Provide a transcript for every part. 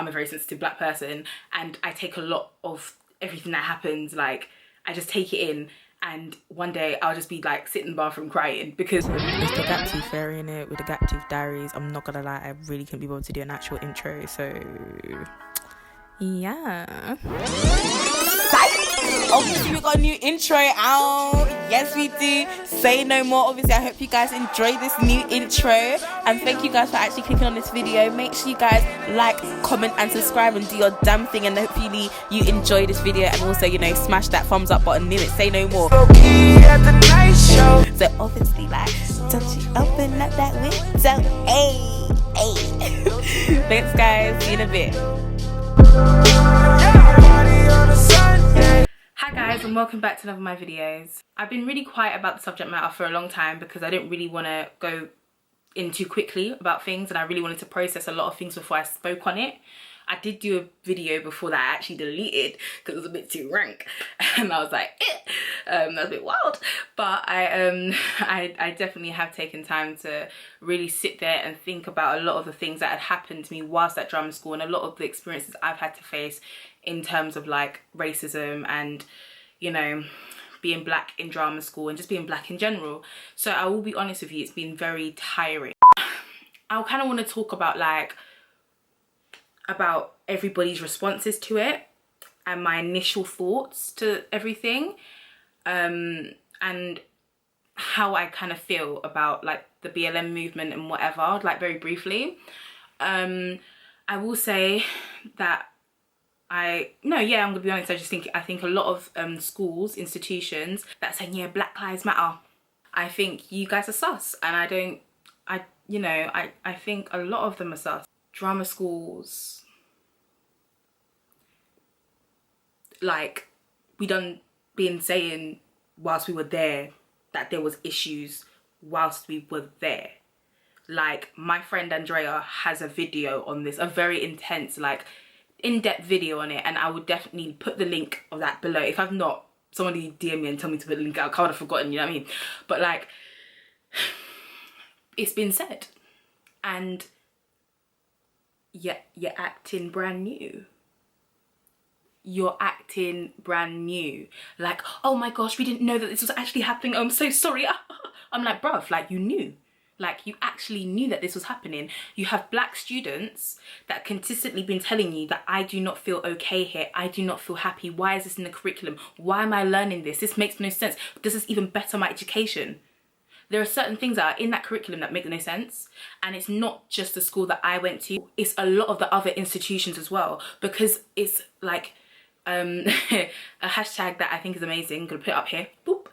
I'm a very sensitive black person, and I take a lot of everything that happens, like I just take it in, and one day I'll just be like sitting in the bathroom crying because it's the Gap Tooth Fairy in it with the Gap Tooth Diaries. I'm not gonna lie, I really couldn't be able to do an actual intro, so yeah. Obviously we got a new intro out. Yes we do. Say no more. Obviously I hope you guys enjoy this new intro, and thank you guys for actually clicking on this video. Make sure you guys like, comment and subscribe and do your damn thing, and hopefully you enjoy this video, and also, you know, smash that thumbs up button in it. Say no more. So obviously, like, don't you open up that window. Hey. Thanks guys, see you in a bit. Hi guys, and welcome back to another of my videos. I've been really quiet about the subject matter for a long time because I didn't really want to go in too quickly about things, and I really wanted to process a lot of things before I spoke on it. I did do a video before that I actually deleted because it was a bit too rank, and I was like, that was a bit wild. But I definitely have taken time to really sit there and think about a lot of the things that had happened to me whilst at drama school, and a lot of the experiences I've had to face in terms of like racism and, you know, being black in drama school and just being black in general. So I will be honest with you, it's been very tiring. I kind of want to talk about about everybody's responses to it and my initial thoughts to everything, and how I kind of feel about like the BLM movement and whatever, like very briefly. I will say that I'm gonna be honest, I think a lot of schools, institutions that saying, yeah, Black Lives Matter, I think you guys are sus, and I think a lot of them are sus. Drama schools, like, we done been saying whilst we were there that there was issues whilst we were there. Like, my friend Andrea has a video on this, a very intense, like, in-depth video on it, and I would definitely put the link of that below. If I've not, somebody DM me and tell me to put the link out. I can't have forgotten, you know what I mean? But like, it's been said, and yet you're acting brand new. You're acting brand new. Like, oh my gosh, we didn't know that this was actually happening. Oh, I'm so sorry. I'm like, bruv, like, you knew. Like, you actually knew that this was happening. You have black students that consistently been telling you that I do not feel okay here. I do not feel happy. Why is this in the curriculum? Why am I learning this? This makes no sense. Does this even better my education? There are certain things that are in that curriculum that make no sense. And it's not just the school that I went to. It's a lot of the other institutions as well. Because it's like a hashtag that I think is amazing. I'm going to put it up here. Boop.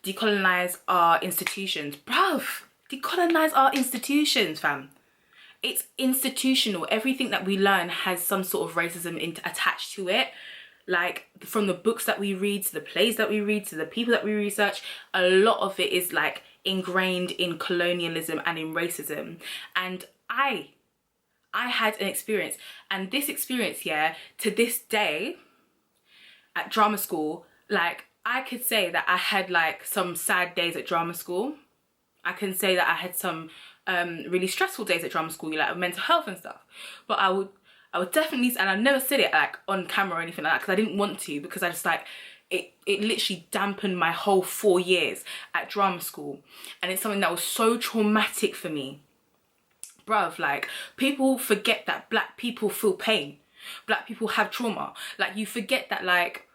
Decolonize our institutions. Bruv. Decolonize our institutions, fam. It's institutional. Everything that we learn has some sort of racism attached to it. Like, from the books that we read, to the plays that we read, to the people that we research, a lot of it is like ingrained in colonialism and in racism. And I had an experience, and this experience, yeah, to this day at drama school, like, I could say that I had like some sad days at drama school. I can say that I had some really stressful days at drama school, like mental health and stuff. But I would definitely, and I've never said it like on camera or anything like that because I didn't want to, because I just like, it literally dampened my whole 4 years at drama school. And it's something that was so traumatic for me. Bruv, like, people forget that black people feel pain. Black people have trauma. Like, you forget that like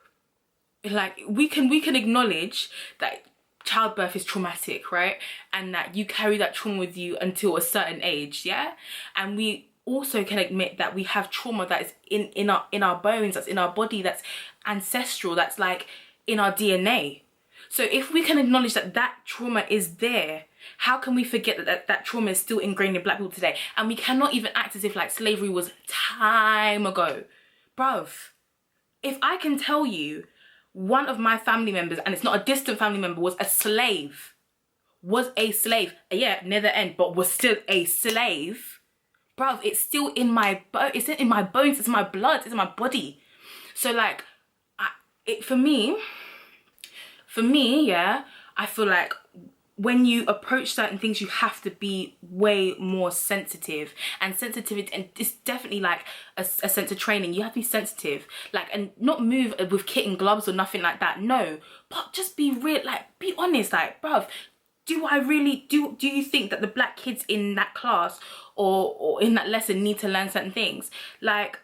we can acknowledge that childbirth is traumatic, right? And that you carry that trauma with you until a certain age, yeah? And we also can admit that we have trauma that is in our bones, that's in our body, that's ancestral, that's like in our DNA. So if we can acknowledge that that trauma is there, how can we forget that trauma is still ingrained in black people today? And we cannot even act as if like slavery was time ago. Bruv, if I can tell you one of my family members, and it's not a distant family member, was a slave. Yeah, near the end, but was still a slave. Bruv, it's still in my it's in my bones, it's in my blood, it's in my body. So like, for me, yeah, I feel like when you approach certain things, you have to be way more sensitive. And sensitivity, and it's definitely like a sense of training. You have to be sensitive, like, and not move with kitten gloves or nothing like that. No, but just be real, like, be honest, like, bruv, do you think that the black kids in that class or in that lesson need to learn certain things? Like,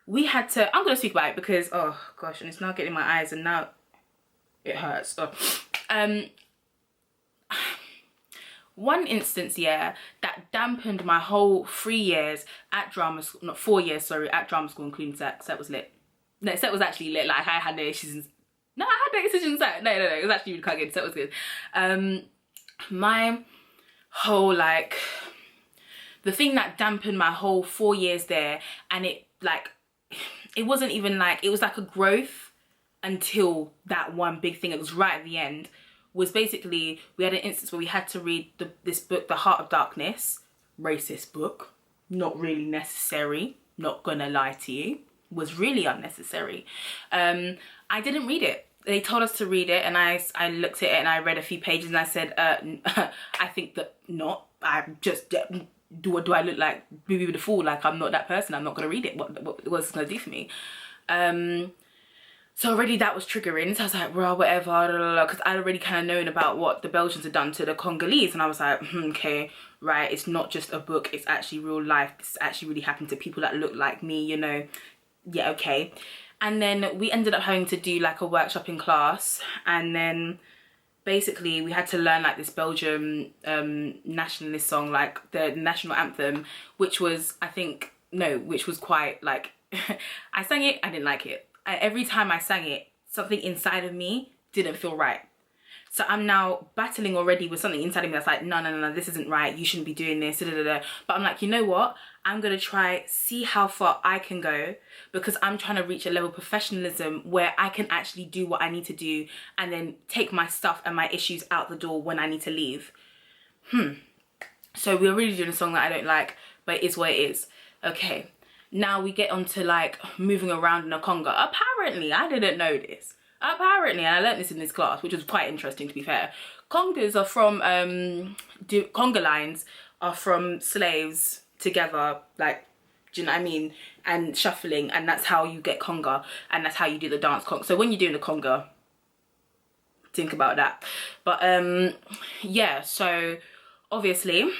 we had to, I'm gonna speak about it because, oh gosh, and it's now getting in my eyes and now it hurts. One instance, yeah, that dampened my whole 3 years at drama school, not 4 years, sorry, at drama school, including set. Set was lit. No, set was actually lit. Like, I had no issues. No, I had no issues in set. No, it was actually really quite good. Set was good. My whole, like, the thing that dampened my whole 4 years there, and it, like, it wasn't even like, it was like a growth until that one big thing. It was right at the end. Was basically, we had an instance where we had to read this book, The Heart of Darkness, racist book, not really necessary, not gonna lie to you, was really unnecessary. I didn't read it. They told us to read it, and I looked at it and I read a few pages and I said, I think that not, I just, do I look like Boo the Fool? Like, I'm not that person, I'm not gonna read it, what's it gonna do for me? So already that was triggering. So I was like, well, whatever, because I'd already kind of known about what the Belgians had done to the Congolese. And I was like, okay, right, it's not just a book, it's actually real life. This actually really happened to people that look like me, you know. Yeah, okay. And then we ended up having to do like a workshop in class. And then basically we had to learn like this Belgium nationalist song, like the national anthem, which was, which was quite like, I sang it, I didn't like it. Every time I sang it, something inside of me didn't feel right. So I'm now battling already with something inside of me that's like, no, this isn't right. You shouldn't be doing this. Da, da, da. But I'm like, you know what? I'm going to try, see how far I can go, because I'm trying to reach a level of professionalism where I can actually do what I need to do and then take my stuff and my issues out the door when I need to leave. So we're really doing a song that I don't like, but it is what it is. Okay. Now we get on to like moving around in a conga. Apparently, I didn't know this. Apparently, and I learned this in this class, which was quite interesting to be fair. Congas are from, conga lines are from slaves together, like, do you know what I mean? And shuffling, and that's how you get conga, and that's how you do the dance conga. So when you're doing the conga, think about that. But yeah, so obviously,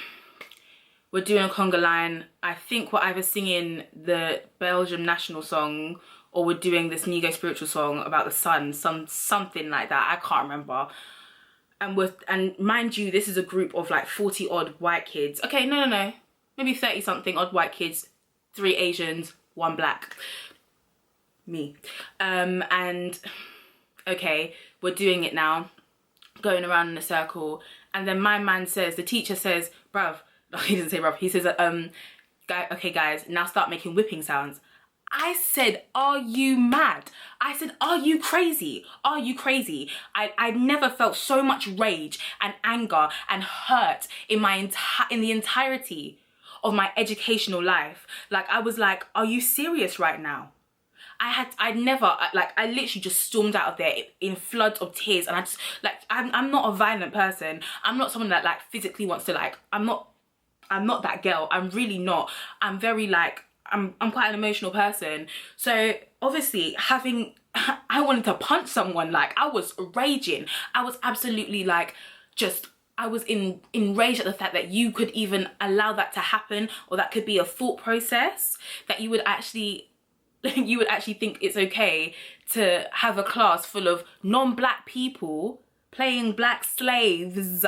we're doing a conga line. I think we're either singing the Belgium national song or we're doing this Nego spiritual song about the sun, something like that. I can't remember. And mind you, this is a group of like 40 odd white kids. Okay, no. Maybe 30 something odd white kids, 3 Asians, 1 black. Me. And okay, we're doing it now, going around in a circle. And then my man says, the teacher says, bruv, he didn't say bruv, he says, okay guys, now start making whipping sounds. I said, are you mad? I said, are you crazy? Are you crazy? I never felt so much rage and anger and hurt in the entirety of my educational life. Like, I was like, are you serious right now? I literally just stormed out of there in floods of tears, and I just, like, I'm not a violent person. I'm not someone that like physically wants to, like, I'm not that girl. I'm really not. I'm very like, I'm quite an emotional person. So obviously I wanted to punch someone. Like, I was raging. I was absolutely like, I was enraged at the fact that you could even allow that to happen, or that could be a thought process, that you would actually think it's okay to have a class full of non-black people playing black slaves,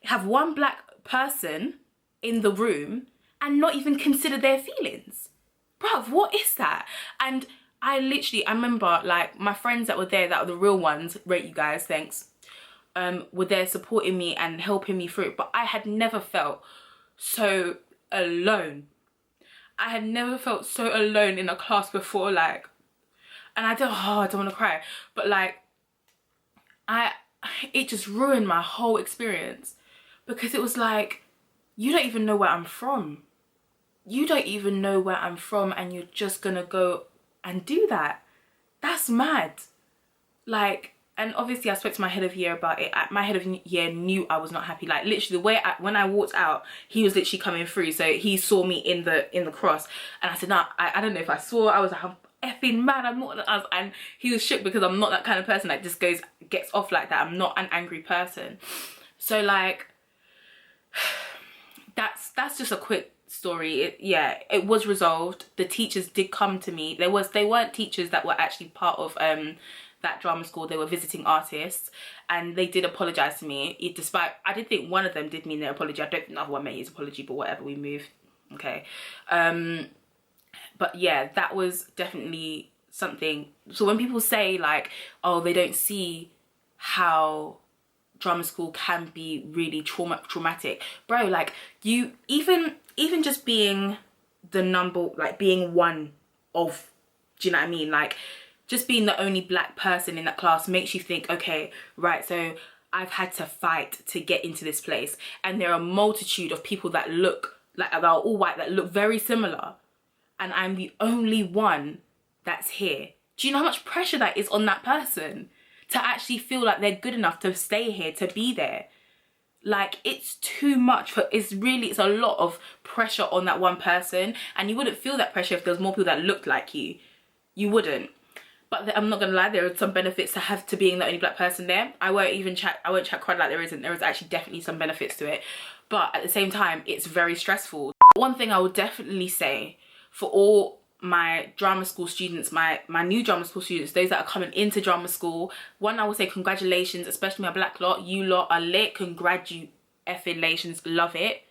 have one black person in the room and not even consider their feelings. Bruv, what is that? And I remember, like, my friends that were there, that were the real ones, rate you guys, thanks, were there supporting me and helping me through it. But I had never felt so alone. I had never felt so alone in a class before, like, and I don't want to cry, but like, it just ruined my whole experience, because it was like, you don't even know where I'm from. You don't even know where I'm from, and you're just gonna go and do that. That's mad. Like, and obviously I spoke to my head of year about it. My head of year knew I was not happy. Like literally the way when I walked out, he was literally coming through. So he saw me in the cross, and I said, "No, I don't know if I saw." I was like, "I'm effing mad. I'm not." And he was shook because I'm not that kind of person that just gets off like that. I'm not an angry person. So like, that's just a quick story. It was resolved. The teachers did come to me. They weren't teachers that were actually part of that drama school. They were visiting artists, and they did apologize to me. Despite I did think one of them did mean their apology. I don't think the other one made his apology, but whatever, we move. Okay. But yeah, that was definitely something. So when people say like, oh, they don't see how drama school can be really traumatic, bro, like you even just being the number, like being one of, do you know what I mean, like just being the only black person in that class makes you think, okay, right, so I've had to fight to get into this place, and there are a multitude of people that look like, that are all white, that look very similar, and I'm the only one that's here. Do you know how much pressure that is on that person to actually feel like they're good enough to stay here, to be there? Like, it's too much. It's a lot of pressure on that one person, and you wouldn't feel that pressure if there was more people that looked like you. You wouldn't. But I'm not gonna lie, there are some benefits to being the only black person there. I won't chat crud like there isn't. There is actually definitely some benefits to it, but at the same time, it's very stressful. One thing I would definitely say for all my drama school students, my new drama school students, those that are coming into drama school, one, I would say congratulations, especially my black lot. You lot are lit. Congratulations, love it.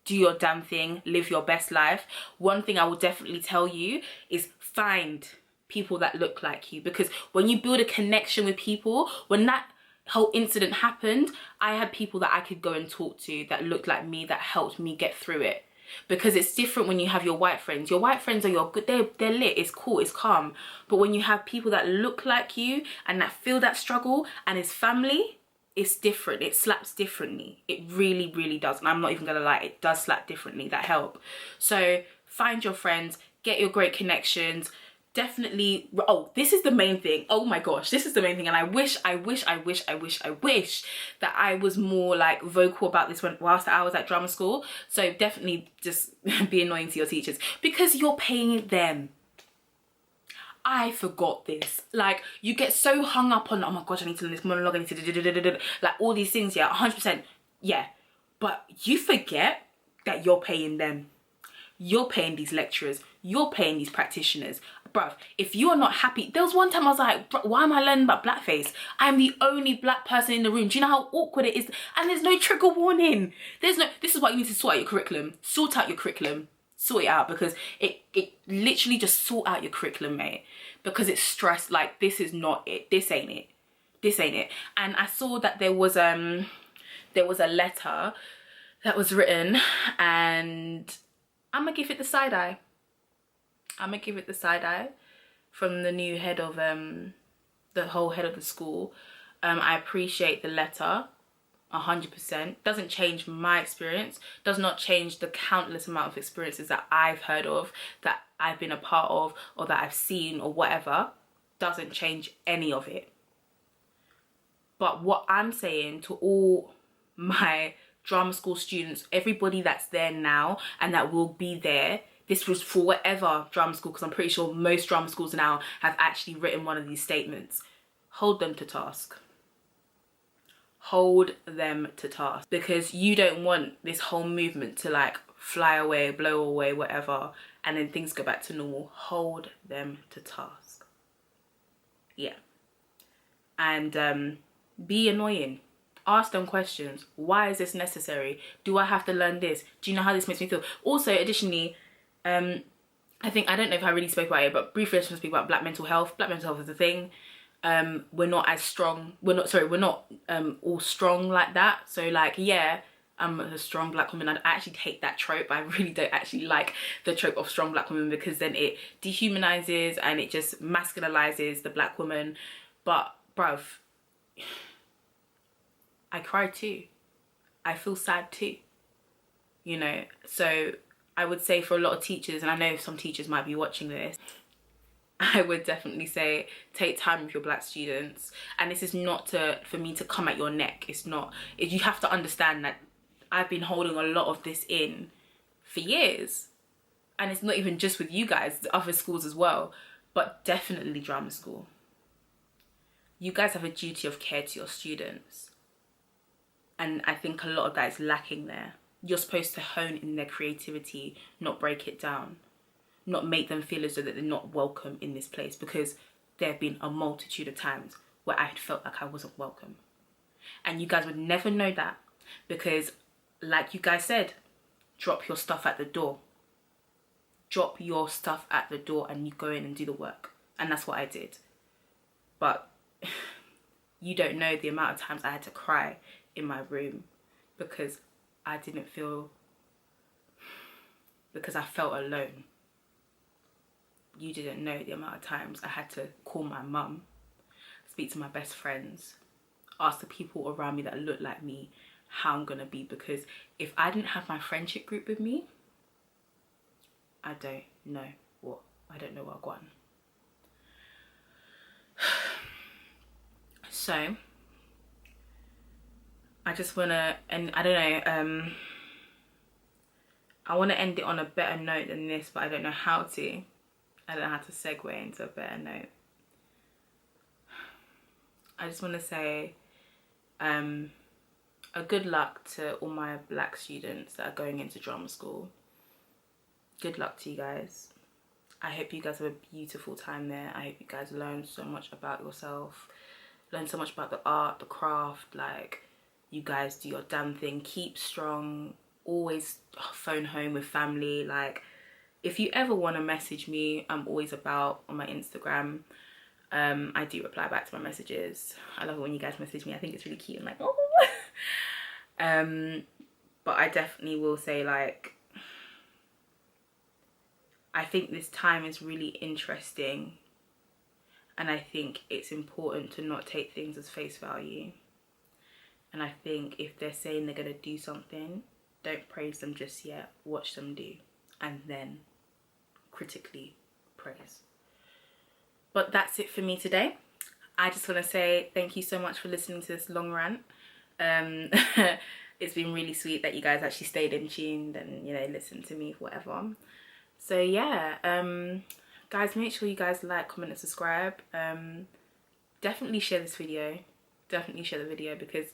Do your damn thing, live your best life. One thing I will definitely tell you is find people that look like you, because when you build a connection with people, when that whole incident happened, I had people that I could go and talk to that looked like me, that helped me get through it. Because it's different when you have your white friends. Your white friends are your good, they're lit, it's cool, it's calm. But when you have people that look like you and that feel that struggle and it's family, it's different. It slaps differently. It really, really does. And I'm not even gonna lie, it does slap differently. That help. So find your friends, get your great connections. Definitely, oh, this is the main thing. Oh my gosh, this is the main thing. And I wish that I was more like vocal about this whilst I was at drama school. So definitely just be annoying to your teachers, because you're paying them. I forgot this. Like, you get so hung up on, oh my gosh, I need to learn this monologue, I need to like all these things, yeah, 100%, yeah. But you forget that you're paying them. You're paying these lecturers. You're paying these practitioners. Bruv, if you are not happy, there was one time I was like, why am I learning about blackface? I'm the only black person in the room. Do you know how awkward it is? And there's no trigger warning. This is why you need to sort out your curriculum. Sort out your curriculum. Sort it out, because it literally just sort out your curriculum, mate. Because it's stress. Like, this is not it. This ain't it. This ain't it. And I saw that there was a letter that was written, and I'm gonna give it the side eye. From the new head of the whole head of the school. I appreciate the letter 100%. Doesn't change my experience, does not change the countless amount of experiences that I've heard of, that I've been a part of, or that I've seen, or whatever. Doesn't change any of it. But what I'm saying to all my drama school students, everybody that's there now and that will be there, this was for whatever drama school, because I'm pretty sure most drama schools now have actually written one of these statements. Hold them to task. Hold them to task. Because you don't want this whole movement to like fly away, blow away, whatever, and then things go back to normal. Hold them to task. Yeah. And be annoying. Ask them questions. Why is this necessary? Do I have to learn this? Do you know how this makes me feel? Also, additionally, I don't know if I really spoke about it, but briefly I just want to speak about black mental health. Black mental health is a thing. We're not as strong. We're not all strong like that. So like, yeah, I'm a strong black woman. I actually hate that trope. I really don't actually like the trope of strong black women, because then it dehumanizes and it just masculinizes the black woman. But bruv, I cry too. I feel sad too. You know, so I would say for a lot of teachers, and I know some teachers might be watching this, I would definitely say take time with your black students. And this is not for me to come at your neck. It's not. You have to understand that I've been holding a lot of this in for years. And it's not even just with you guys, the other schools as well. But definitely drama school. You guys have a duty of care to your students. And I think a lot of that is lacking there. You're supposed to hone in their creativity, not break it down. Not make them feel as though that they're not welcome in this place, because there have been a multitude of times where I had felt like I wasn't welcome. And you guys would never know that, because like you guys said, drop your stuff at the door. Drop your stuff at the door and you go in and do the work. And that's what I did. But you don't know the amount of times I had to cry in my room because I didn't feel, because I felt alone. You didn't know the amount of times I had to call my mum, speak to my best friends, ask the people around me that look like me how I'm gonna be, because if I didn't have my friendship group with me, I don't know what I've gone. So I just wanna, and I don't know, I wanna end it on a better note than this, but I don't know how to. I don't know how to segue into a better note. I just want to say a good luck to all my black students that are going into drama school. Good luck to you guys. I hope you guys have a beautiful time there. I hope you guys learn so much about yourself, learn so much about the art, the craft. Like, you guys do your damn thing. Keep strong. Always phone home with family. Like, if you ever want to message me, I'm always about on my Instagram. I do reply back to my messages. I love it when you guys message me. I think it's really cute. I'm like, oh. But I definitely will say, like, I think this time is really interesting. And I think it's important to not take things as face value. And I think if they're saying they're going to do something, don't praise them just yet. Watch them do. And then critically praise. But that's it for me today. I just want to say thank you so much for listening to this long rant. It's been really sweet that you guys actually stayed in tuned and, you know, listened to me, whatever. So yeah, guys, make sure you guys like, comment and subscribe. Definitely share this video. Definitely share the video, because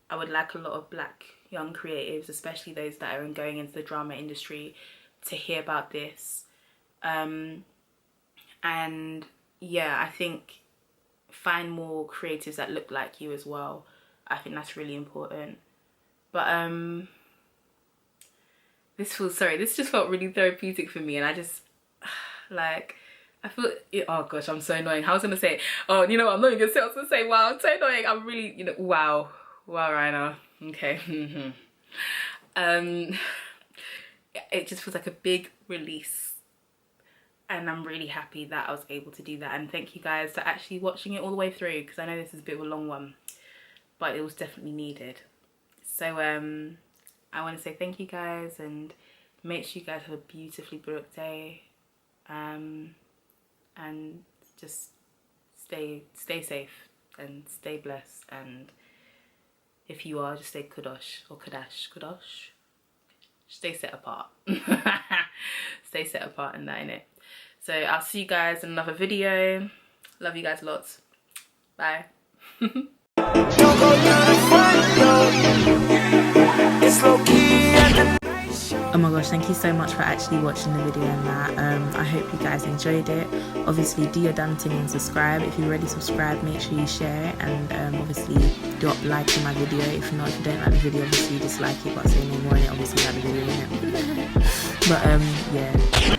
I would like a lot of black young creatives, especially those that are going into the drama industry, to hear about this. And yeah, I think find more creatives that look like you as well. I think that's really important. But this just felt really therapeutic for me, and I just like, I feel it, oh gosh, I'm so annoying. I was gonna say, oh, you know what, I'm not even gonna say, I was gonna say, wow, I'm so annoying. I'm really, you know, wow, Raina. Okay. It just feels like a big release, and I'm really happy that I was able to do that. And thank you guys for actually watching it all the way through, because I know this is a bit of a long one, but it was definitely needed. So I want to say thank you guys, and make sure you guys have a beautifully booked day, and just stay safe and stay blessed. And if you are, just stay kudosh or kudosh. Stay set apart. Stay set apart in that, innit? So I'll see you guys in another video. Love you guys lots. Bye. Oh my gosh, thank you so much for actually watching the video and that. I hope you guys enjoyed it. Obviously, do your damn thing and subscribe. If you're already subscribed, make sure you share it, and obviously drop like to my video. If not, if you don't like the video, obviously dislike it, but say no more in it. Obviously like the video, innit? But yeah.